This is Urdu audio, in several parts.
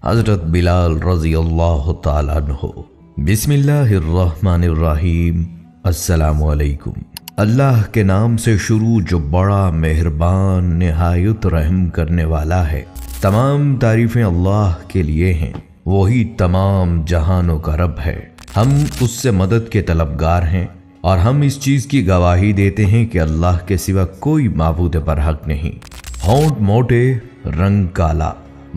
حضرت بلال رضی اللہ تعالیٰ عنہ۔ بسم اللہ الرحمن الرحیم۔ السلام علیکم۔ اللہ کے نام سے شروع جو بڑا مہربان نہایت رحم کرنے والا ہے۔ تمام تعریفیں اللہ کے لیے ہیں، وہی تمام جہانوں کا رب ہے۔ ہم اس سے مدد کے طلبگار ہیں اور ہم اس چیز کی گواہی دیتے ہیں کہ اللہ کے سوا کوئی معبود برحق نہیں۔ ہونٹ موٹے، رنگ کالا،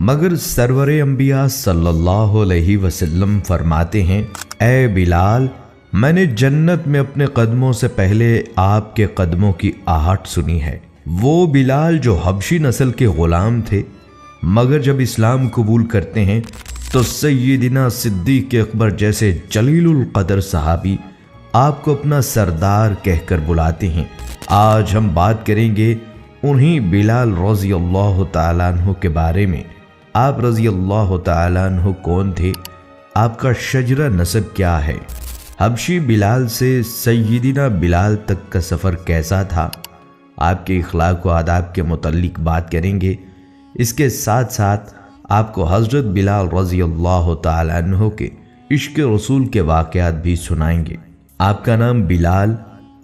مگر سرور انبیاء صلی اللہ علیہ وسلم فرماتے ہیں، اے بلال، میں نے جنت میں اپنے قدموں سے پہلے آپ کے قدموں کی آہٹ سنی ہے۔ وہ بلال جو حبشی نسل کے غلام تھے، مگر جب اسلام قبول کرتے ہیں تو سیدنا صدیق اکبر جیسے جلیل القدر صحابی آپ کو اپنا سردار کہہ کر بلاتے ہیں۔ آج ہم بات کریں گے انہی بلال رضی اللہ تعالیٰ عنہ کے بارے میں۔ آپ رضی اللہ تعالیٰ عنہ کون تھے؟ آپ کا شجرہ نسب کیا ہے؟ حبشی بلال سے سیدنا بلال تک کا سفر کیسا تھا؟ آپ کے اخلاق و آداب کے متعلق بات کریں گے۔ اس کے ساتھ ساتھ آپ کو حضرت بلال رضی اللہ تعالیٰ عنہ کے عشق رسول کے واقعات بھی سنائیں گے۔ آپ کا نام بلال،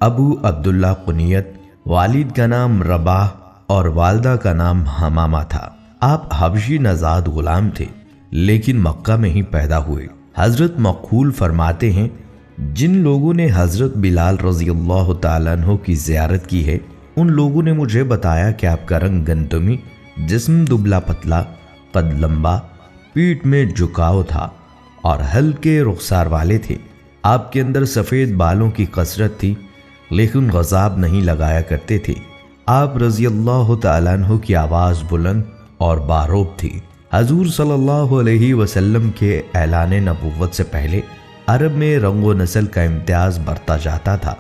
ابو عبداللہ کنیت، والد کا نام رباح اور والدہ کا نام حمامہ تھا۔ آپ حبشی نژاد غلام تھے، لیکن مکہ میں ہی پیدا ہوئے۔ حضرت مقبول فرماتے ہیں، جن لوگوں نے حضرت بلال رضی اللہ تعالیٰ عنہ کی زیارت کی ہے، ان لوگوں نے مجھے بتایا کہ آپ کا رنگ گندمی، جسم دبلا پتلا، قد لمبا، پیٹھ میں جھکاؤ تھا اور ہلکے رخسار والے تھے۔ آپ کے اندر سفید بالوں کی کثرت تھی، لیکن غضب نہیں لگایا کرتے تھے۔ آپ رضی اللہ تعالیٰ عنہ کی آواز بلند اور باروب تھی۔ حضور صلی اللہ علیہ وسلم کے اعلان نبوت سے پہلے عرب میں رنگ و نسل کا امتیاز بڑھتا جاتا تھا،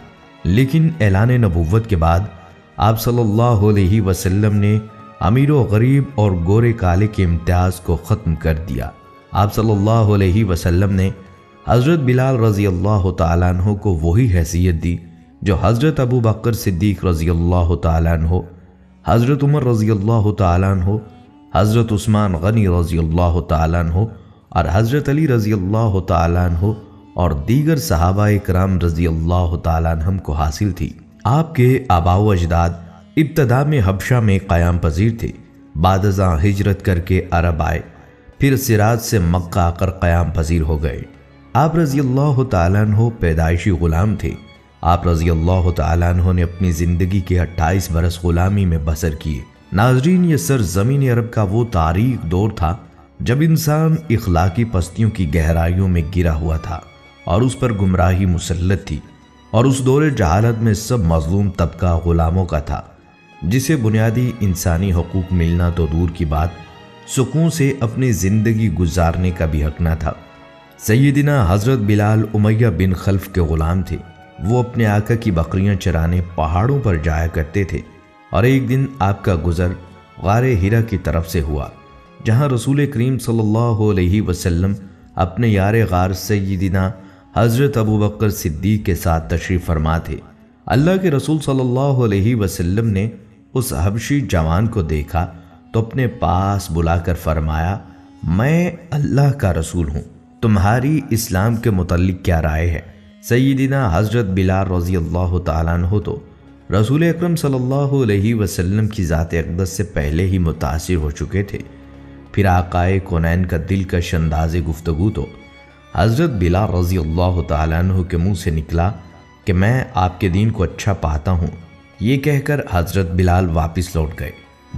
لیکن اعلان نبوت کے بعد آپ صلی اللہ علیہ وسلم نے امیر و غریب اور گورے کالے کے امتیاز کو ختم کر دیا۔ آپ صلی اللہ علیہ وسلم نے حضرت بلال رضی اللہ تعالیٰ عنہ کو وہی حیثیت دی جو حضرت ابو بکر صدیق رضی اللہ تعالیٰ عنہ، حضرت عمر رضی اللہ تعالیٰ عنہ، حضرت عثمان غنی رضی اللہ تعالیٰ عنہ اور حضرت علی رضی اللہ تعالیٰ عنہ اور دیگر صحابہ کرام رضی اللہ تعالیٰ عنہم کو حاصل تھی۔ آپ کے آباء و اجداد ابتدا میں حبشہ میں قیام پذیر تھے، بعد ازاں ہجرت کر کے عرب آئے، پھر سراج سے مکہ آ کر قیام پذیر ہو گئے۔ آپ رضی اللہ تعالیٰ عنہ پیدائشی غلام تھے۔ آپ رضی اللہ تعالیٰ عنہ نے اپنی زندگی کے 28 برس غلامی میں بسر کیے۔ ناظرین، یہ سرزمین عرب کا وہ تاریخ دور تھا جب انسان اخلاقی پستیوں کی گہرائیوں میں گرا ہوا تھا اور اس پر گمراہی مسلط تھی، اور اس دور جہالت میں سب مظلوم طبقہ غلاموں کا تھا، جسے بنیادی انسانی حقوق ملنا تو دور کی بات، سکون سے اپنی زندگی گزارنے کا بھی حق نہ تھا۔ سیدنا حضرت بلال امیہ بن خلف کے غلام تھے۔ وہ اپنے آقا کی بکریاں چرانے پہاڑوں پر جایا کرتے تھے، اور ایک دن آپ کا گزر غار ہرا کی طرف سے ہوا، جہاں رسول کریم صلی اللہ علیہ وسلم اپنے یار غار سیدنا حضرت ابو بکر صدیق کے ساتھ تشریف فرما تھے۔ اللہ کے رسول صلی اللہ علیہ وسلم نے اس حبشی جوان کو دیکھا تو اپنے پاس بلا کر فرمایا، میں اللہ کا رسول ہوں، تمہاری اسلام کے متعلق کیا رائے ہے؟ سیدنا حضرت بلال رضی اللہ تعالیٰ عنہ تو رسول اکرم صلی اللہ علیہ وسلم کی ذات اقدس سے پہلے ہی متاثر ہو چکے تھے۔ پھر آقائے کونین کا دلکش انداز گفتگو تو حضرت بلال رضی اللہ تعالیٰ عنہ کے منہ سے نکلا کہ میں آپ کے دین کو اچھا پاتا ہوں۔ یہ کہہ کر حضرت بلال واپس لوٹ گئے،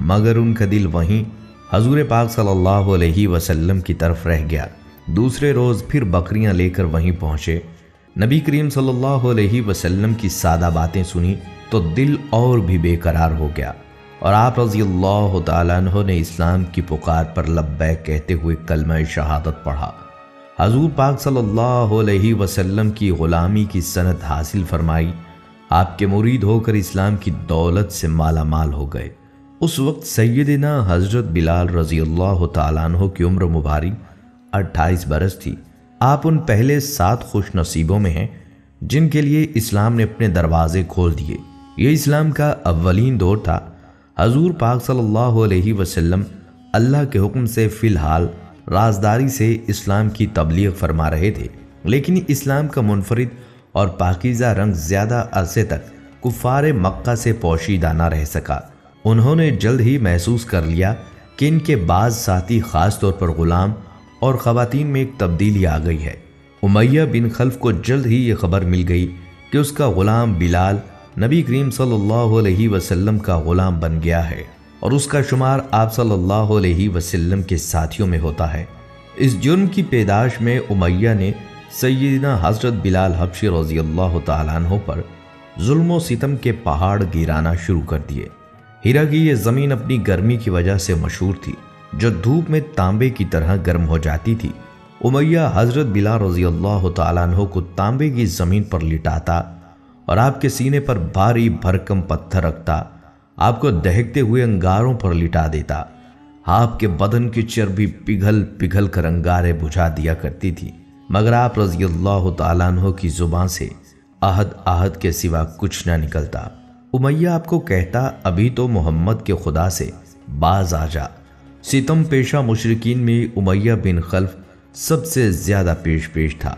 مگر ان کا دل وہیں حضور پاک صلی اللہ علیہ وسلم کی طرف رہ گیا۔ دوسرے روز پھر بکریاں لے کر وہیں پہنچے۔ نبی کریم صلی اللہ علیہ وسلم کی سادہ باتیں سنی تو دل اور بھی بے قرار ہو گیا، اور آپ رضی اللہ تعالیٰ عنہ نے اسلام کی پکار پر لبیک کہتے ہوئے کلمہ شہادت پڑھا۔ حضور پاک صلی اللہ علیہ وسلم کی غلامی کی سند حاصل فرمائی، آپ کے مرید ہو کر اسلام کی دولت سے مالا مال ہو گئے۔ اس وقت سیدنا حضرت بلال رضی اللہ تعالیٰ عنہ کی عمر مبارک 28 برس تھی۔ آپ ان پہلے 7 خوش نصیبوں میں ہیں جن کے لیے اسلام نے اپنے دروازے کھول دیے۔ یہ اسلام کا اولین دور تھا۔ حضور پاک صلی اللہ علیہ وسلم اللہ کے حکم سے فی الحال رازداری سے اسلام کی تبلیغ فرما رہے تھے، لیکن اسلام کا منفرد اور پاکیزہ رنگ زیادہ عرصے تک کفار مکہ سے پوشیدہ نہ رہ سکا۔ انہوں نے جلد ہی محسوس کر لیا کہ ان کے بعض ساتھی، خاص طور پر غلام اور خواتین میں ایک تبدیلی آ گئی ہے۔ امیہ بن خلف کو جلد ہی یہ خبر مل گئی کہ اس کا غلام بلال نبی کریم صلی اللہ علیہ وسلم کا غلام بن گیا ہے اور اس کا شمار آپ صلی اللہ علیہ وسلم کے ساتھیوں میں ہوتا ہے۔ اس جرم کی پیداش میں امیہ نے سیدنا حضرت بلال حبشی رضی اللہ تعالیٰ عنہ پر ظلم و ستم کے پہاڑ گرانا شروع کر دیے۔ ہیرا کی یہ زمین اپنی گرمی کی وجہ سے مشہور تھی، جو دھوپ میں تانبے کی طرح گرم ہو جاتی تھی۔ امیہ حضرت بلال رضی اللہ تعالیٰ عنہ کو تانبے کی زمین پر لٹاتا اور آپ کے سینے پر بھاری بھرکم پتھر رکھتا، آپ کو دہکتے ہوئے انگاروں پر لٹا دیتا۔ آپ کے بدن کی چربی پگھل پگھل کر انگارے بجھا دیا کرتی تھی، مگر آپ رضی اللہ تعالیٰ عنہ کی زبان سے عہد عہد کے سوا کچھ نہ نکلتا۔ امیہ آپ کو کہتا، ابھی تو محمد کے خدا سے باز آ جا۔ ستم پیشہ مشرکین میں امیہ بن خلف سب سے زیادہ پیش تھا۔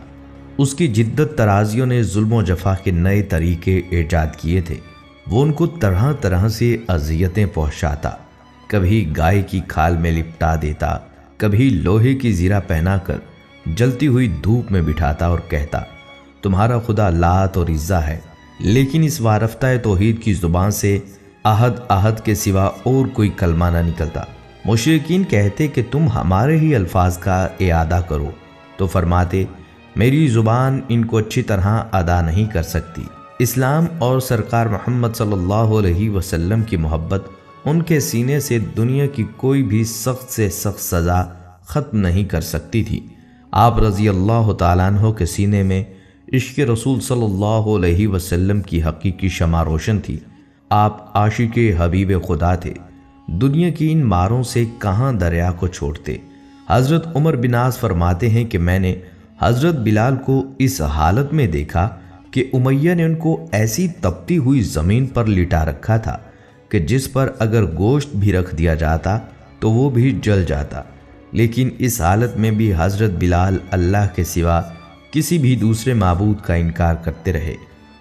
اس کی جدت ترازیوں نے ظلم و جفا کے نئے طریقے ایجاد کیے تھے۔ وہ ان کو طرح طرح سے اذیتیں پہنچاتا، کبھی گائے کی کھال میں لپٹا دیتا، کبھی لوہے کی زرہ پہنا کر جلتی ہوئی دھوپ میں بٹھاتا اور کہتا، تمہارا خدا لات اور عزا ہے۔ لیکن اس وارفتہ توحید کی زبان سے عہد عہد کے سوا اور کوئی کلمہ نہ نکلتا۔ مشرکین کہتے کہ تم ہمارے ہی الفاظ کا اعادہ کرو، تو فرماتے، میری زبان ان کو اچھی طرح ادا نہیں کر سکتی۔ اسلام اور سرکار محمد صلی اللہ علیہ وسلم کی محبت ان کے سینے سے دنیا کی کوئی بھی سخت سے سخت سزا ختم نہیں کر سکتی تھی۔ آپ رضی اللہ تعالیٰ عنہ کے سینے میں عشق رسول صلی اللہ علیہ وسلم کی حقیقی شمع روشن تھی۔ آپ عاشق حبیب خدا تھے، دنیا کی ان ماروں سے کہاں دریا کو چھوڑتے۔ حضرت عمر بن عاص فرماتے ہیں کہ میں نے حضرت بلال کو اس حالت میں دیکھا کہ امیہ نے ان کو ایسی تپتی ہوئی زمین پر لٹا رکھا تھا کہ جس پر اگر گوشت بھی رکھ دیا جاتا تو وہ بھی جل جاتا، لیکن اس حالت میں بھی حضرت بلال اللہ کے سوا کسی بھی دوسرے معبود کا انکار کرتے رہے۔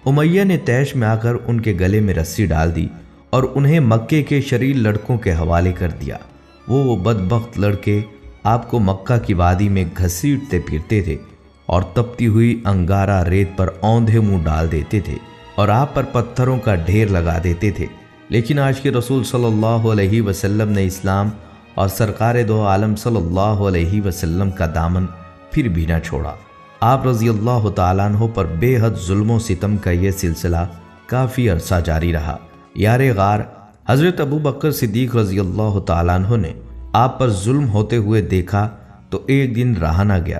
امیہ نے طیش میں آ کر ان کے گلے میں رسی ڈال دی اور انہیں مکے کے شریر لڑکوں کے حوالے کر دیا۔ وہ بدبخت لڑکے آپ کو مکہ کی وادی میں گھسیٹتے پھرتے تھے اور تپتی ہوئی انگارہ ریت پر اوندھے منہ ڈال دیتے تھے اور آپ پر پتھروں کا ڈھیر لگا دیتے تھے۔ لیکن آج کے رسول صلی اللہ علیہ وسلم نے اسلام اور سرکار دو عالم صلی اللہ علیہ وسلم کا دامن پھر بھی نہ چھوڑا۔ آپ رضی اللہ تعالیٰ عنہ پر بے حد ظلم و ستم کا یہ سلسلہ کافی عرصہ جاری رہا۔ یار غار حضرت ابو بکر صدیق رضی اللہ تعالیٰ عنہ نے آپ پر ظلم ہوتے ہوئے دیکھا تو ایک دن رہا نہ گیا،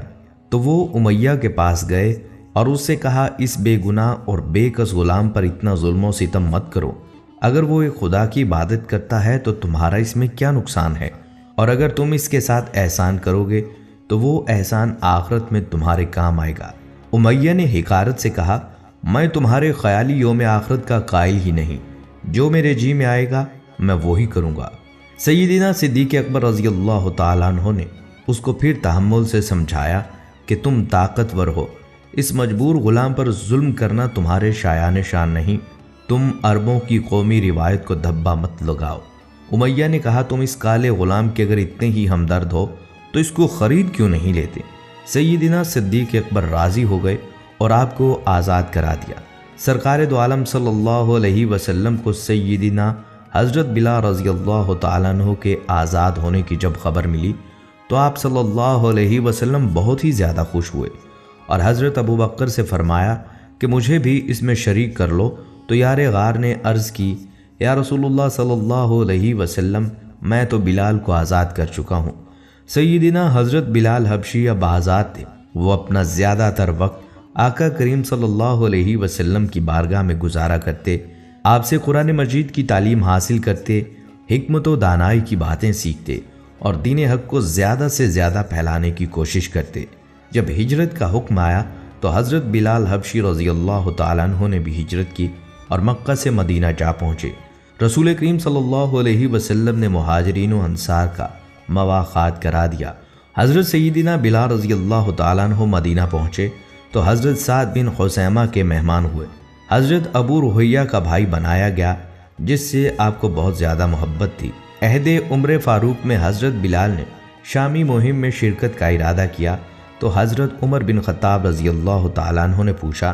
تو وہ امیہ کے پاس گئے اور اس سے کہا، اس بے گناہ اور بے کس غلام پر اتنا ظلم و ستم مت کرو۔ اگر وہ ایک خدا کی عبادت کرتا ہے تو تمہارا اس میں کیا نقصان ہے، اور اگر تم اس کے ساتھ احسان کرو گے تو وہ احسان آخرت میں تمہارے کام آئے گا۔ امیہ نے حقارت سے کہا، میں تمہارے خیالی یوم آخرت کا قائل ہی نہیں، جو میرے جی میں آئے گا میں وہی کروں گا۔ سیدنا صدیق اکبر رضی اللہ تعالیٰ عنہ نے اس کو پھر تحمل سے سمجھایا کہ تم طاقتور ہو، اس مجبور غلام پر ظلم کرنا تمہارے شایان شان نہیں، تم عربوں کی قومی روایت کو دھبا مت لگاؤ۔ امیہ نے کہا، تم اس کالے غلام کے اگر اتنے ہی ہمدرد ہو تو اس کو خرید کیوں نہیں لیتے؟ سیدنا صدیق اکبر راضی ہو گئے اور آپ کو آزاد کرا دیا۔ سرکار دو عالم صلی اللہ علیہ وسلم کو سیدنا حضرت بلال رضی اللہ تعالیٰ عنہ کے آزاد ہونے کی جب خبر ملی تو آپ صلی اللہ علیہ وسلم بہت ہی زیادہ خوش ہوئے اور حضرت ابو بکر سے فرمایا کہ مجھے بھی اس میں شریک کر لو، تو یار غار نے عرض کی، یا رسول اللہ صلی اللہ علیہ وسلم، میں تو بلال کو آزاد کر چکا ہوں۔ سیدنا حضرت بلال حبشی اب آزاد تھے۔ وہ اپنا زیادہ تر وقت آقا کریم صلی اللہ علیہ وسلم کی بارگاہ میں گزارا کرتے، آپ سے قرآن مجید کی تعلیم حاصل کرتے، حکمت و دانائی کی باتیں سیکھتے اور دین حق کو زیادہ سے زیادہ پھیلانے کی کوشش کرتے۔ جب ہجرت کا حکم آیا تو حضرت بلال حبشی رضی اللہ تعالیٰ عنہ نے بھی ہجرت کی اور مکہ سے مدینہ جا پہنچے۔ رسول کریم صلی اللہ علیہ وسلم نے مہاجرین و انصار کا مواخات کرا دیا۔ حضرت سیدنا بلال رضی اللہ تعالیٰ عنہ مدینہ پہنچے تو حضرت سعد بن خثیمہ کے مہمان ہوئے۔ حضرت ابو روحیہ کا بھائی بنایا گیا جس سے آپ کو بہت زیادہ محبت تھی۔ عہد عمر فاروق میں حضرت بلال نے شامی مہم میں شرکت کا ارادہ کیا تو حضرت عمر بن خطاب رضی اللہ تعالیٰ عنہ نے پوچھا،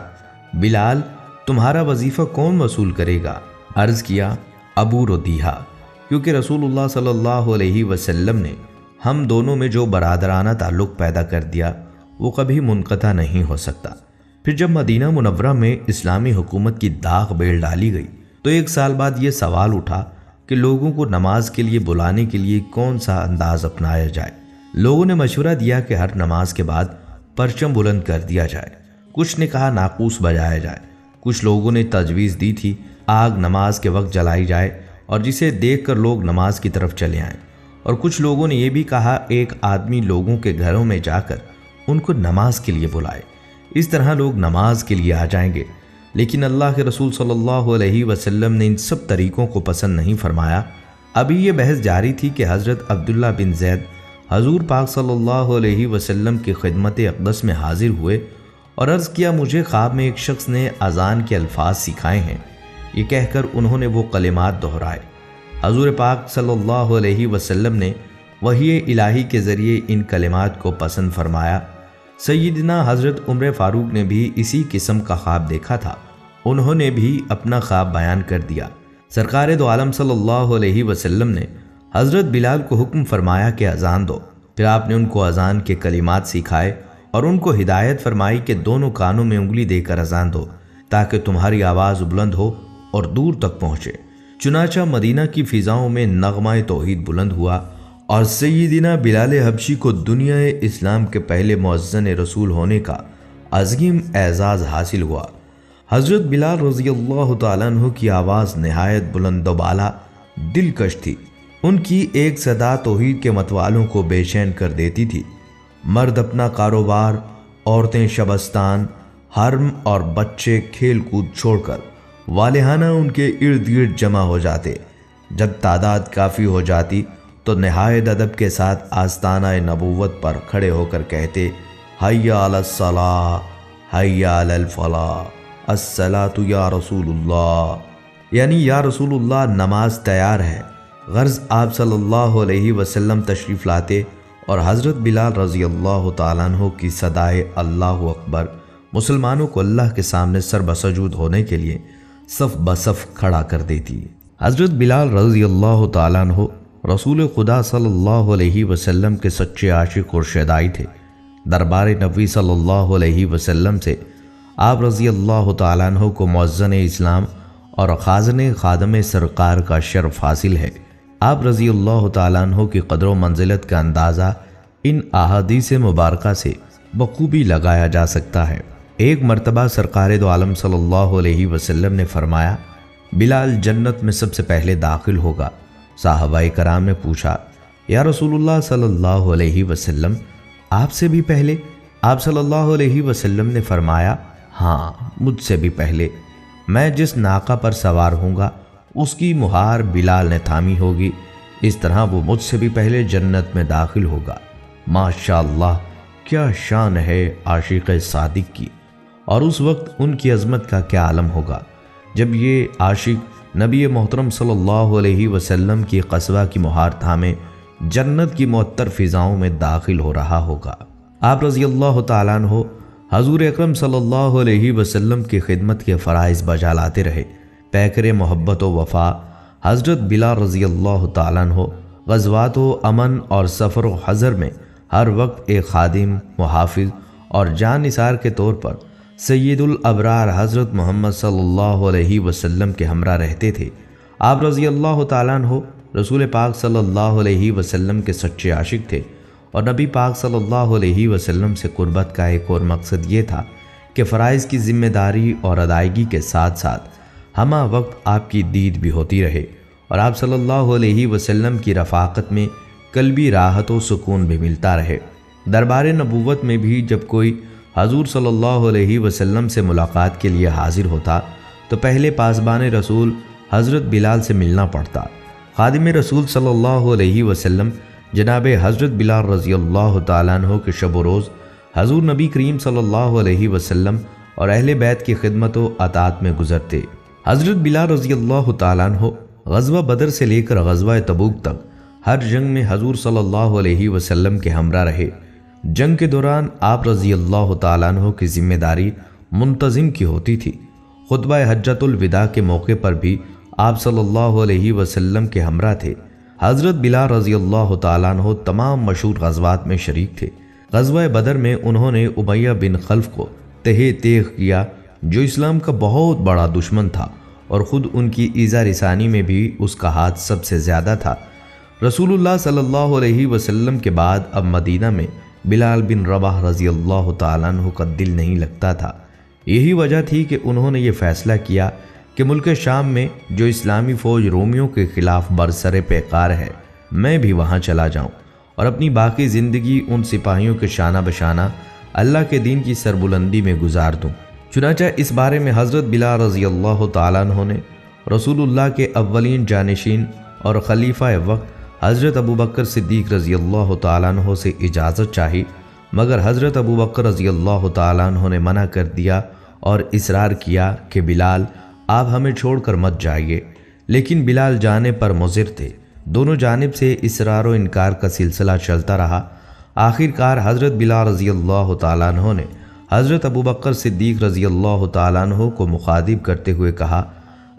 بلال تمہارا وظیفہ کون وصول کرے گا؟ عرض کیا، ابو ردیحہ، کیونکہ رسول اللہ صلی اللہ علیہ وسلم نے ہم دونوں میں جو برادرانہ تعلق پیدا کر دیا وہ کبھی منقطع نہیں ہو سکتا۔ پھر جب مدینہ منورہ میں اسلامی حکومت کی داغ بیل ڈالی گئی تو 1 سال بعد یہ سوال اٹھا کہ لوگوں کو نماز کے لیے بلانے کے لیے کون سا انداز اپنایا جائے۔ لوگوں نے مشورہ دیا کہ ہر نماز کے بعد پرچم بلند کر دیا جائے، کچھ نے کہا ناقوس بجایا جائے، کچھ لوگوں نے تجویز دی تھی آگ نماز کے وقت جلائی جائے اور جسے دیکھ کر لوگ نماز کی طرف چلے آئیں، اور کچھ لوگوں نے یہ بھی کہا ایک آدمی لوگوں کے گھروں میں جا کر ان کو نماز کے لیے بلائے، اس طرح لوگ نماز کے لیے آ جائیں گے۔ لیکن اللہ کے رسول صلی اللہ علیہ وسلم نے ان سب طریقوں کو پسند نہیں فرمایا۔ ابھی یہ بحث جاری تھی کہ حضرت عبداللہ بن زید حضور پاک صلی اللہ علیہ وسلم کی خدمت اقدس میں حاضر ہوئے اور عرض کیا، مجھے خواب میں ایک شخص نے اذان کے الفاظ سکھائے ہیں۔ یہ کہہ کر انہوں نے وہ کلمات دہرائے۔ حضور پاک صلی اللہ علیہ وسلم نے وحی الہی کے ذریعے ان کلمات کو پسند فرمایا۔ سیدنا حضرت عمر فاروق نے بھی اسی قسم کا خواب دیکھا تھا، انہوں نے بھی اپنا خواب بیان کر دیا۔ سرکار دو عالم صلی اللہ علیہ وسلم نے حضرت بلال کو حکم فرمایا کہ اذان دو۔ پھر آپ نے ان کو اذان کے کلمات سکھائے اور ان کو ہدایت فرمائی کہ دونوں کانوں میں انگلی دے کر اذان دو تاکہ تمہاری آواز بلند ہو اور دور تک پہنچے۔ چنانچہ مدینہ کی فضاؤں میں نغمہ توحید بلند ہوا اور سیدنا بلال حبشی کو دنیا اسلام کے پہلے مؤذن رسول ہونے کا عظیم اعزاز حاصل ہوا۔ حضرت بلال رضی اللہ تعالیٰ عنہ کی آواز نہایت بلند و بالا دلکش تھی۔ ان کی ایک صدا توحید کے متوالوں کو بے چین کر دیتی تھی۔ مرد اپنا کاروبار، عورتیں شبستان، حرم اور بچے کھیل کود چھوڑ کر والہانہ ان کے ارد گرد جمع ہو جاتے۔ جب تعداد کافی ہو جاتی تو نہایت ادب کے ساتھ آستانہ نبوت پر کھڑے ہو کر کہتے، حی علی الصلاۃ، حی علی الفلاح، الصلاۃ یا رسول اللہ، یعنی یا رسول اللہ نماز تیار ہے۔ غرض آپ صلی اللہ علیہ وسلم تشریف لاتے اور حضرت بلال رضی اللہ تعالیٰ عنہ کی صدائے اللہ اکبر مسلمانوں کو اللہ کے سامنے سر بسجود ہونے کے لیے صف بصف کھڑا کر دیتی۔ حضرت بلال رضی اللہ تعالیٰ عنہ رسول خدا صلی اللہ علیہ وسلم کے سچے عاشق اور شیدائی تھے۔ دربار نبوی صلی اللہ علیہ وسلم سے آپ رضی اللہ تعالیٰ عنہ کو مؤذن اسلام اور خازن خادم سرکار کا شرف حاصل ہے۔ آپ رضی اللہ تعالیٰ عنہ کی قدر و منزلت کا اندازہ ان احادیث مبارکہ سے بخوبی لگایا جا سکتا ہے۔ ایک مرتبہ سرکار دو عالم صلی اللہ علیہ وسلم نے فرمایا، بلال جنت میں سب سے پہلے داخل ہوگا۔ صحابہ کرام نے پوچھا، یا رسول اللہ صلی اللہ علیہ وسلم آپ سے بھی پہلے؟ آپ صلی اللہ علیہ وسلم نے فرمایا، ہاں مجھ سے بھی پہلے۔ میں جس ناقہ پر سوار ہوں گا اس کی مہار بلال نے تھامی ہوگی، اس طرح وہ مجھ سے بھی پہلے جنت میں داخل ہوگا۔ ماشاءاللہ کیا شان ہے عاشق صادق کی، اور اس وقت ان کی عظمت کا کیا عالم ہوگا جب یہ عاشق نبی محترم صلی اللہ علیہ وسلم کی قصبہ کی مہار تھامے جنت کی معطر فضاؤں میں داخل ہو رہا ہوگا۔ آپ رضی اللہ تعالیٰ عنہ حضور اکرم صلی اللہ علیہ وسلم کی خدمت کے فرائض بجا لاتے رہے۔ پیکر محبت و وفا حضرت بلال رضی اللہ تعالیٰ عنہ غزوات و امن اور سفر و حضر میں ہر وقت ایک خادم، محافظ اور جان نثار کے طور پر سید الابرار حضرت محمد صلی اللہ علیہ وسلم کے ہمراہ رہتے تھے۔ آپ رضی اللہ تعالیٰ عنہ رسول پاک صلی اللہ علیہ وسلم کے سچے عاشق تھے، اور نبی پاک صلی اللہ علیہ وسلم سے قربت کا ایک اور مقصد یہ تھا کہ فرائض کی ذمہ داری اور ادائیگی کے ساتھ ساتھ ہمہ وقت آپ کی دید بھی ہوتی رہے اور آپ صلی اللہ علیہ وسلم کی رفاقت میں قلبی راحت و سکون بھی ملتا رہے۔ دربار نبوت میں بھی جب کوئی حضور صلی اللہ علیہ وسلم سے ملاقات کے لیے حاضر ہوتا تو پہلے پاسبان رسول حضرت بلال سے ملنا پڑتا۔ خادم رسول صلی اللہ علیہ وسلم جناب حضرت بلال رضی اللہ تعالیٰ عنہ کے شب و روز حضور نبی کریم صلی اللہ علیہ وسلم اور اہل بیت کی خدمت و اطاعت میں گزرتے۔ حضرت بلال رضی اللہ تعالیٰ عنہ غزوہ بدر سے لے کر غزوہ تبوک تک ہر جنگ میں حضور صلی اللہ علیہ وسلم کے ہمراہ رہے۔ جنگ کے دوران آپ رضی اللہ تعالیٰ عنہ کی ذمہ داری منتظم کی ہوتی تھی۔ خطبہ حجۃ الوداع کے موقع پر بھی آپ صلی اللہ علیہ وسلم کے ہمراہ تھے۔ حضرت بلال رضی اللہ تعالیٰ عنہ تمام مشہور غزوات میں شریک تھے۔ غزوہ بدر میں انہوں نے امیہ بن خلف کو تہہ تیغ کیا، جو اسلام کا بہت بڑا دشمن تھا اور خود ان کی ایذا رسانی میں بھی اس کا ہاتھ سب سے زیادہ تھا۔ رسول اللہ صلی اللہ علیہ وسلم کے بعد اب مدینہ میں بلال بن رباح رضی اللہ تعالیٰ عنہ کا دل نہیں لگتا تھا۔ یہی وجہ تھی کہ انہوں نے یہ فیصلہ کیا کہ ملک شام میں جو اسلامی فوج رومیوں کے خلاف برسر پیکار ہے، میں بھی وہاں چلا جاؤں اور اپنی باقی زندگی ان سپاہیوں کے شانہ بشانہ اللہ کے دین کی سربلندی میں گزار دوں۔ چنانچہ اس بارے میں حضرت بلال رضی اللہ تعالیٰ عنہ نے رسول اللہ کے اولین جانشین اور خلیفہ وقت حضرت ابوبکر صدیق رضی اللہ تعالیٰ عنہ سے اجازت چاہی، مگر حضرت ابوبکر رضی اللہ تعالیٰ عنہ نے منع کر دیا اور اصرار کیا کہ بلال آپ ہمیں چھوڑ کر مت جائیے۔ لیکن بلال جانے پر مصر تھے۔ دونوں جانب سے اصرار و انکار کا سلسلہ چلتا رہا۔ آخرکار حضرت بلال رضی اللہ تعالیٰ عنہ نے حضرت ابوبکر صدیق رضی اللہ تعالیٰ عنہ کو مخاطب کرتے ہوئے کہا،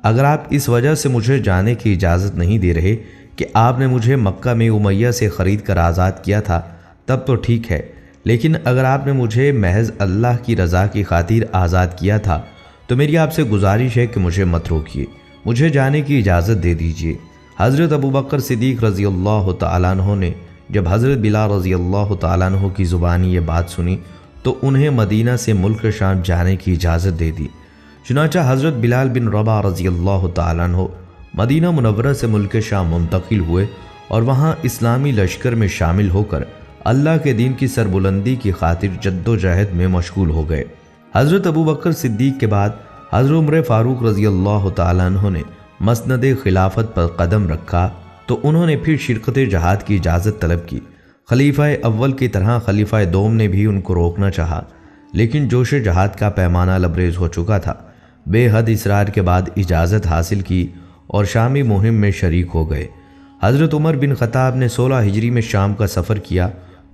اگر آپ اس وجہ سے مجھے جانے کی اجازت نہیں دے رہے کہ آپ نے مجھے مکہ میں امیہ سے خرید کر آزاد کیا تھا، تب تو ٹھیک ہے، لیکن اگر آپ نے مجھے محض اللہ کی رضا کی خاطر آزاد کیا تھا تو میری آپ سے گزارش ہے کہ مجھے مت روکیے، مجھے جانے کی اجازت دے دیجیے۔ حضرت ابوبکر صدیق رضی اللہ تعالیٰ عنہ نے جب حضرت بلال رضی اللہ تعالیٰ عنہ کی زبانی یہ بات سنی تو انہیں مدینہ سے ملک شام جانے کی اجازت دے دی۔ چنانچہ حضرت بلال بن رباح رضی اللہ تعالیٰ عنہ مدینہ منورہ سے ملک شام منتقل ہوئے اور وہاں اسلامی لشکر میں شامل ہو کر اللہ کے دین کی سربلندی کی خاطر جد و جہد میں مشغول ہو گئے۔ حضرت ابوبکر صدیق کے بعد حضرت عمر فاروق رضی اللہ تعالیٰ عنہ نے مسند خلافت پر قدم رکھا تو انہوں نے پھر شرکت جہاد کی اجازت طلب کی۔ خلیفہ اول کی طرح خلیفہ دوم نے بھی ان کو روکنا چاہا، لیکن جوش جہاد کا پیمانہ لبریز ہو چکا تھا۔ بے حد اصرار کے بعد اجازت حاصل کی اور شامی مہم میں شریک ہو گئے۔ حضرت عمر بن خطاب نے 16 ہجری میں شام کا سفر کیا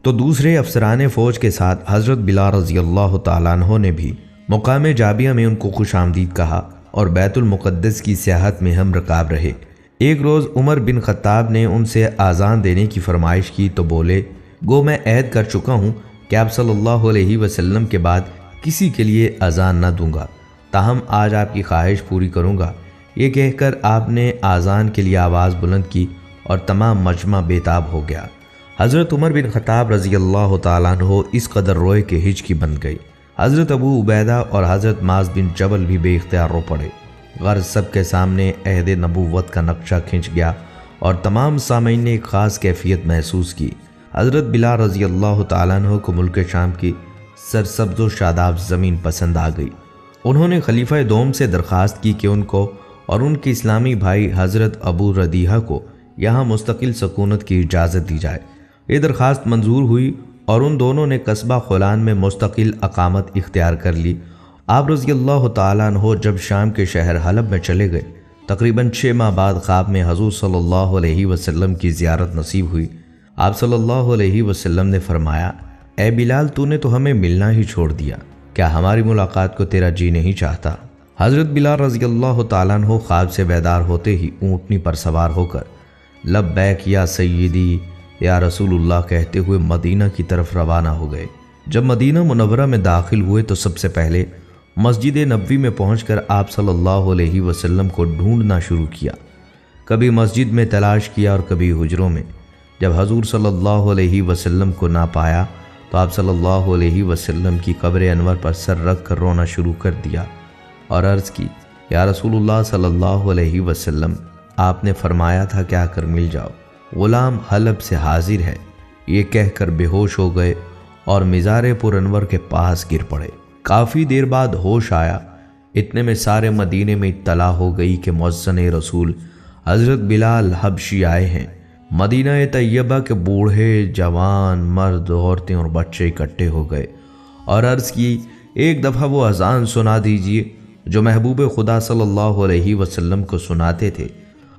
تو دوسرے افسران فوج کے ساتھ حضرت بلال رضی اللہ تعالیٰ عنہ نے بھی مقام جابیہ میں ان کو خوش آمدید کہا اور بیت المقدس کی سیاحت میں ہم رکاب رہے۔ ایک روز عمر بن خطاب نے ان سے آذان دینے کی فرمائش کی تو بولے، گو میں عہد کر چکا ہوں کہ آپ صلی اللہ علیہ وسلم کے بعد کسی کے لیے اذان نہ دوں گا، تاہم آج آپ کی خواہش پوری کروں گا۔ یہ کہہ کر آپ نے آذان کے لیے آواز بلند کی اور تمام مجمع بیتاب ہو گیا۔ حضرت عمر بن خطاب رضی اللہ تعالیٰ عنہ اس قدر روئے کہ ہچکی بن گئی۔ حضرت ابو عبیدہ اور حضرت معاذ بن جبل بھی بے اختیار رو پڑے۔ غرض سب کے سامنے عہد نبوت کا نقشہ کھنچ گیا اور تمام سامعین نے ایک خاص کیفیت محسوس کی۔ حضرت بلال رضی اللہ تعالیٰ عنہ کو ملک شام کی سرسبز و شاداب زمین پسند آ گئی۔ انہوں نے خلیفہ دوم سے درخواست کی کہ ان کو اور ان کے اسلامی بھائی حضرت ابو ردیحہ کو یہاں مستقل سکونت کی اجازت دی جائے۔ یہ درخواست منظور ہوئی اور ان دونوں نے قصبہ خولان میں مستقل اقامت اختیار کر لی۔ آپ رضی اللہ تعالیٰ عنہ جب شام کے شہر حلب میں چلے گئے، تقریباً 6 ماہ بعد خواب میں حضور صلی اللہ علیہ وسلم کی زیارت نصیب ہوئی۔ آپ صلی اللہ علیہ وسلم نے فرمایا، اے بلال، تو نے تو ہمیں ملنا ہی چھوڑ دیا، کیا ہماری ملاقات کو تیرا جی نہیں چاہتا؟ حضرت بلال رضی اللہ تعالیٰ عنہ خواب سے بیدار ہوتے ہی اونٹنی پر سوار ہو کر لبیک یا سیدی یا رسول اللہ کہتے ہوئے مدینہ کی طرف روانہ ہو گئے۔ جب مدینہ منورہ میں داخل ہوئے تو سب سے پہلے مسجد نبوی میں پہنچ کر آپ صلی اللہ علیہ وسلم کو ڈھونڈنا شروع کیا۔ کبھی مسجد میں تلاش کیا اور کبھی حجروں میں۔ جب حضور صلی اللہ علیہ وسلم کو نہ پایا تو آپ صلی اللہ علیہ وسلم کی قبر انور پر سر رکھ کر رونا شروع کر دیا اور عرض کی، یا رسول اللہ صلی اللہ علیہ وسلم، آپ نے فرمایا تھا کہ آ کر مل جاؤ، غلام حلب سے حاضر ہے۔ یہ کہہ کر بے ہوش ہو گئے اور مزار پر انور کے پاس گر پڑے۔ کافی دیر بعد ہوش آیا۔ اتنے میں سارے مدینے میں اطلاع ہو گئی کہ مؤذن رسول حضرت بلال حبشی آئے ہیں۔ مدینہ طیبہ کے بوڑھے جوان مرد عورتیں اور بچے اکٹھے ہو گئے اور عرض کی ایک دفعہ وہ اذان سنا دیجئے جو محبوب خدا صلی اللہ علیہ وسلم کو سناتے تھے۔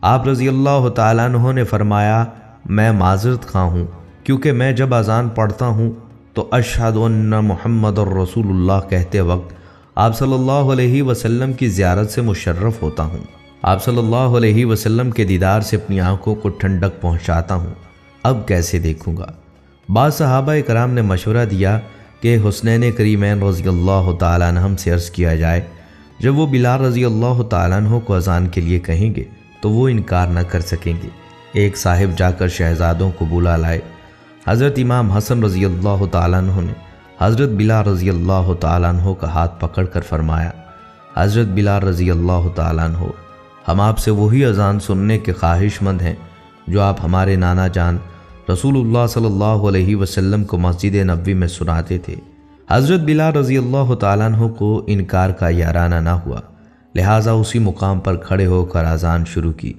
آپ رضی اللہ تعالیٰ عنہ نے فرمایا میں معذرت خواہ ہوں کیونکہ میں جب اذان پڑھتا ہوں تو اشہد ان محمد الرسول اللہ کہتے وقت آپ صلی اللہ علیہ وسلم کی زیارت سے مشرف ہوتا ہوں، آپ صلی اللہ علیہ وسلم کے دیدار سے اپنی آنکھوں کو ٹھنڈک پہنچاتا ہوں، اب کیسے دیکھوں گا؟ بعض صحابہ کرام نے مشورہ دیا کہ حسنین کریمین رضی اللہ تعالیٰ عنہم سے عرض کیا جائے، جب وہ بلال رضی اللہ تعالیٰ عنہ کو اذان کے لیے کہیں گے تو وہ انکار نہ کر سکیں گے۔ ایک صاحب جا کر شہزادوں کو بلا لائے۔ حضرت امام حسن رضی اللہ تعالیٰ عنہ نے حضرت بلال رضی اللہ تعالیٰ عنہ کا ہاتھ پکڑ کر فرمایا، حضرت بلال رضی اللہ تعالیٰ عنہ، ہم آپ سے وہی اذان سننے کے خواہش مند ہیں جو آپ ہمارے نانا جان رسول اللہ صلی اللہ علیہ وسلم کو مسجد نبوی میں سناتے تھے۔ حضرت بلال رضی اللہ تعالیٰ عنہ کو انکار کا یارانہ نہ ہوا، لہٰذا اسی مقام پر کھڑے ہو کر اذان شروع کی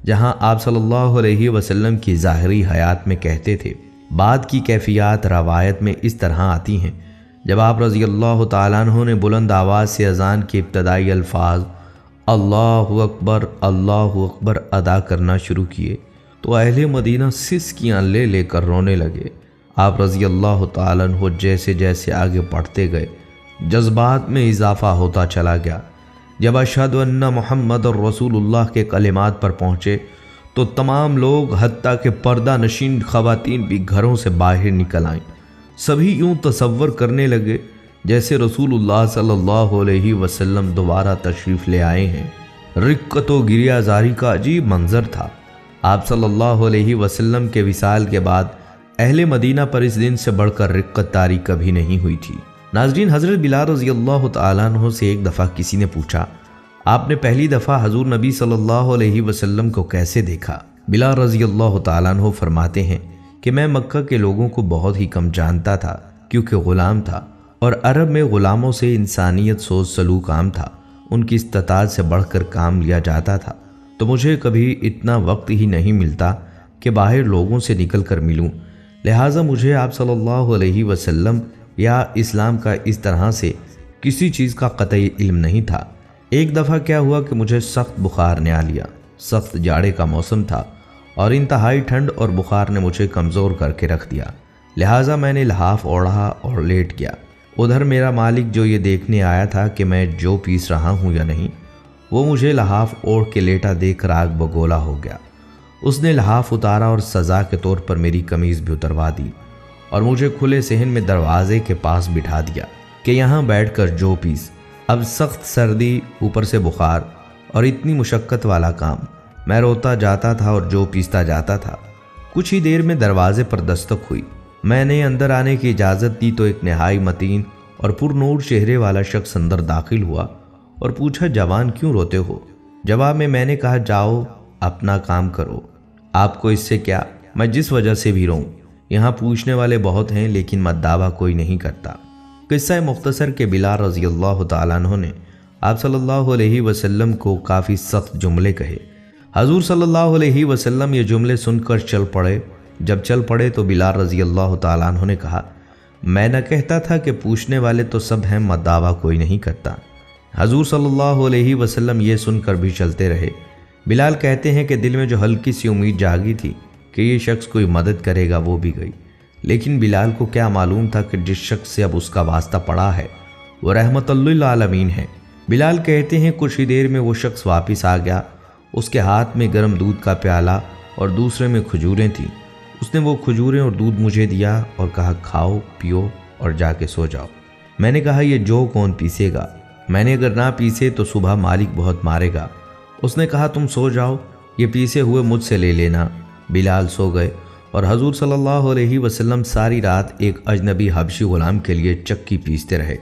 جہاں آپ صلی اللہ علیہ وسلم کی ظاہری حیات میں کہتے تھے۔ بعد کی کیفیات روایت میں اس طرح آتی ہیں، جب آپ رضی اللہ تعالیٰ عنہ نے بلند آواز سے اذان کے ابتدائی الفاظ اللہ اکبر ادا کرنا شروع کیے تو اہل مدینہ سسکیاں لے لے کر رونے لگے۔ آپ رضی اللہ تعالیٰ عنہ جیسے جیسے آگے بڑھتے گئے جذبات میں اضافہ ہوتا چلا گیا۔ جب اشہد ان محمد الرسول اللہ کے کلمات پر پہنچے تو تمام لوگ حتیٰ کہ پردہ نشین خواتین بھی گھروں سے باہر نکل آئیں۔ سبھی یوں تصور کرنے لگے جیسے رسول اللہ صلی اللہ علیہ وسلم دوبارہ تشریف لے آئے ہیں۔ رقت و گریہ زاری کا عجیب منظر تھا۔ آپ صلی اللہ علیہ وسلم کے وصال کے بعد اہل مدینہ پر اس دن سے بڑھ کر رقت طاری کبھی نہیں ہوئی تھی۔ ناظرین، حضرت بلال رضی اللہ تعالیٰ عنہ سے ایک دفعہ کسی نے پوچھا، آپ نے پہلی دفعہ حضور نبی صلی اللہ علیہ وسلم کو کیسے دیکھا؟ بلال رضی اللہ تعالیٰ عنہ فرماتے ہیں کہ میں مکہ کے لوگوں کو بہت ہی کم جانتا تھا کیونکہ غلام تھا، اور عرب میں غلاموں سے انسانیت سوچ سلوک عام تھا، ان کی استطاعت سے بڑھ کر کام لیا جاتا تھا، تو مجھے کبھی اتنا وقت ہی نہیں ملتا کہ باہر لوگوں سے نکل کر ملوں، لہٰذا مجھے آپ صلی اللہ علیہ وسلم یا اسلام کا اس طرح سے کسی چیز کا قطعی علم نہیں تھا۔ ایک دفعہ کیا ہوا کہ مجھے سخت بخار نے آ لیا۔ سخت جاڑے کا موسم تھا اور انتہائی ٹھنڈ اور بخار نے مجھے کمزور کر کے رکھ دیا، لہٰذا میں نے لحاف اوڑھا اور لیٹ گیا۔ ادھر میرا مالک جو یہ دیکھنے آیا تھا کہ میں جو پیس رہا ہوں یا نہیں، وہ مجھے لحاف اوڑھ کے لیٹا دیکھ کر آگ بگولا ہو گیا۔ اس نے لحاف اتارا اور سزا کے طور پر میری قمیض بھی اتروا دی اور مجھے کھلے صحن میں دروازے کے پاس بٹھا دیا کہ یہاں بیٹھ کر جو پیس۔ اب سخت سردی، اوپر سے بخار اور اتنی مشقت والا کام، میں روتا جاتا تھا اور جو پیستا جاتا تھا۔ کچھ ہی دیر میں دروازے پر دستک ہوئی۔ میں نے اندر آنے کی اجازت دی تو ایک نہائی متین اور پر نور چہرے والا شخص اندر داخل ہوا اور پوچھا، جوان کیوں روتے ہو؟ جواب میں نے کہا، جاؤ اپنا کام کرو، آپ کو اس سے کیا، میں جس وجہ سے بھی رہوں۔ یہاں پوچھنے والے بہت ہیں لیکن مدعا کوئی نہیں کرتا۔ قصہ مختصر کے بلال رضی اللہ تعالیٰ عنہ نے آپ صلی اللہ علیہ وسلم کو کافی سخت جملے کہے۔ حضور صلی اللہ علیہ وسلم یہ جملے سن کر چل پڑے۔ جب چل پڑے تو بلال رضی اللہ تعالیٰ عنہ نے کہا، میں نہ کہتا تھا کہ پوچھنے والے تو سب ہیں، مدعا کوئی نہیں کرتا۔ حضور صلی اللہ علیہ وسلم یہ سن کر بھی چلتے رہے۔ بلال کہتے ہیں کہ دل میں جو ہلکی سی امید جاگی تھی کہ یہ شخص کوئی مدد کرے گا وہ بھی گئی، لیکن بلال کو کیا معلوم تھا کہ جس شخص سے اب اس کا واسطہ پڑا ہے وہ رحمت للعالمین ہے۔ بلال کہتے ہیں کچھ ہی دیر میں وہ شخص واپس آ گیا۔ اس کے ہاتھ میں گرم دودھ کا پیالہ اور دوسرے میں کھجوریں تھیں۔ اس نے وہ کھجوریں اور دودھ مجھے دیا اور کہا، کھاؤ پیو اور جا کے سو جاؤ۔ میں نے کہا، یہ جو کون پیسے گا؟ میں نے اگر نہ پیسے تو صبح مالک بہت مارے گا۔ اس نے کہا، تم سو جاؤ، یہ پیسے ہوئے مجھ سے لے لینا۔ بلال سو گئے اور حضور صلی اللہ علیہ وسلم ساری رات ایک اجنبی حبشی غلام کے لیے چکی پیستے رہے۔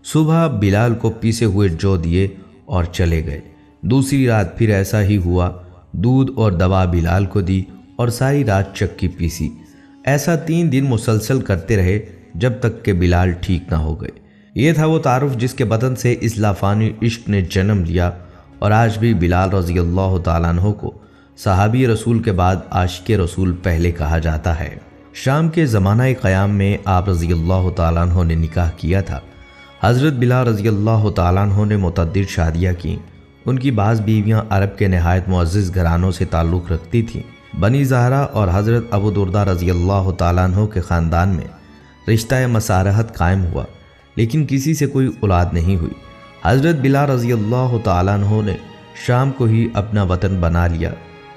صبح بلال کو پیسے ہوئے جو دیے اور چلے گئے۔ دوسری رات پھر ایسا ہی ہوا، دودھ اور دوا بلال کو دی اور ساری رات چکی پیسی۔ ایسا 3 دن مسلسل کرتے رہے جب تک کہ بلال ٹھیک نہ ہو گئے۔ یہ تھا وہ تعارف جس کے بدن سے اس لافانی عشق نے جنم لیا، اور آج بھی بلال رضی اللہ تعالیٰ عنہ کو صحابی رسول کے بعد عاشق رسول پہلے کہا جاتا ہے۔ شام کے زمانہ قیام میں آپ رضی اللہ تعالیٰ عنہ نے نکاح کیا تھا۔ حضرت بلال رضی اللہ تعالیٰ عنہ نے متعدد شادیاں کیں۔ ان کی بعض بیویاں عرب کے نہایت معزز گھرانوں سے تعلق رکھتی تھیں۔ بنی زہرہ اور حضرت ابو درداء رضی اللہ تعالیٰ عنہ کے خاندان میں رشتہ مسارحت قائم ہوا، لیکن کسی سے کوئی اولاد نہیں ہوئی۔ حضرت بلال رضی اللہ تعالیٰ عنہ نے شام کو ہی اپنا وطن بنا لیا،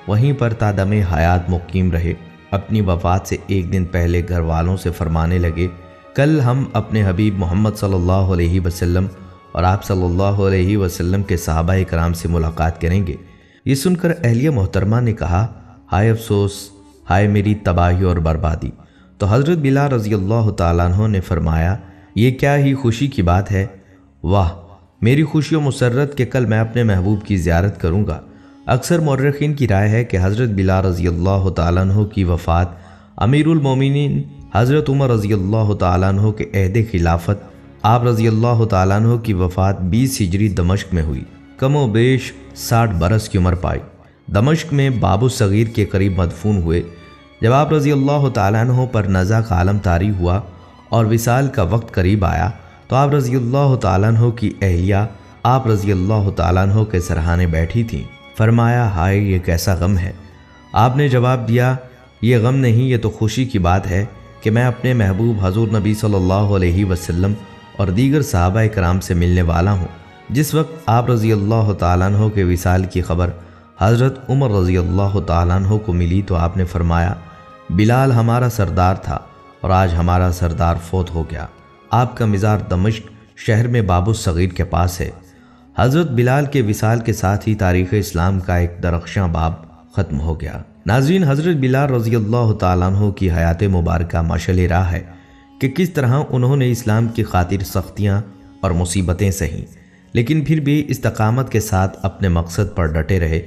وہیں پر تا دم حیات مقیم رہے۔ اپنی وفات سے ایک دن پہلے گھر والوں سے فرمانے لگے، کل ہم اپنے حبیب محمد صلی اللہ علیہ وسلم اور آپ صلی اللہ علیہ وسلم کے صحابہ کرام سے ملاقات کریں گے۔ یہ سن کر اہلیہ محترمہ نے کہا، ہائے افسوس، ہائے میری تباہی اور بربادی۔ تو حضرت بلال رضی اللہ تعالیٰ عنہ نے فرمایا، یہ کیا ہی خوشی کی بات ہے، واہ میری خوشی و مسرت کہ کل میں اپنے محبوب کی زیارت کروں گا۔ اکثر مورخین کی رائے ہے کہ حضرت بلال رضی اللہ تعالیٰ عنہ کی وفات امیر المومنین حضرت عمر رضی اللہ تعالیٰ عنہ کے عہد خلافت آپ رضی اللہ تعالیٰ عنہ کی وفات 20 ہجری دمشق میں ہوئی۔ کم و بیش 60 برس کی عمر پائی۔ دمشق میں باب الصغیر کے قریب مدفون ہوئے۔ جب آپ رضی اللہ تعالیٰ عنہ پر نزع کا عالم طاری ہوا اور وصال کا وقت قریب آیا تو آپ رضی اللہ تعالیٰ عنہ کی اہلیہ آپ رضی اللہ تعالیٰ عنہ کے سرہانے بیٹھی تھیں۔ فرمایا، ہائے یہ کیسا غم ہے۔ آپ نے جواب دیا، یہ غم نہیں، یہ تو خوشی کی بات ہے کہ میں اپنے محبوب حضور نبی صلی اللہ علیہ وسلم اور دیگر صحابہ کرام سے ملنے والا ہوں۔ جس وقت آپ رضی اللہ تعالیٰ عنہ کے وصال کی خبر حضرت عمر رضی اللہ تعالیٰ عنہ کو ملی تو آپ نے فرمایا، بلال ہمارا سردار تھا اور آج ہمارا سردار فوت ہو گیا۔ آپ کا مزار دمشق شہر میں باب الصغیر کے پاس ہے۔ حضرت بلال کے وصال کے ساتھ ہی تاریخ اسلام کا ایک درخشاں باب ختم ہو گیا۔ ناظرین، حضرت بلال رضی اللہ تعالیٰ عنہ کی حیات مبارکہ مشعل راہ ہے کہ کس طرح انہوں نے اسلام کی خاطر سختیاں اور مصیبتیں سہیں، لیکن پھر بھی استقامت کے ساتھ اپنے مقصد پر ڈٹے رہے۔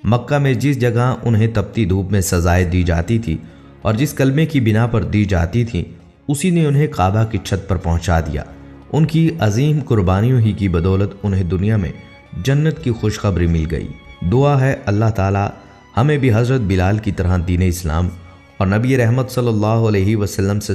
مکہ میں جس جگہ انہیں تپتی دھوپ میں سزائیں دی جاتی تھی اور جس کلمے کی بنا پر دی جاتی تھی، اسی نے انہیں کعبہ کی چھت پر پہنچا دیا۔ ان کی عظیم قربانیوں ہی کی بدولت انہیں دنیا میں جنت کی خوشخبری مل گئی۔ دعا ہے اللہ تعالی ہمیں بھی حضرت بلال کی طرح دین اسلام اور نبی رحمت صلی اللہ علیہ وسلم سے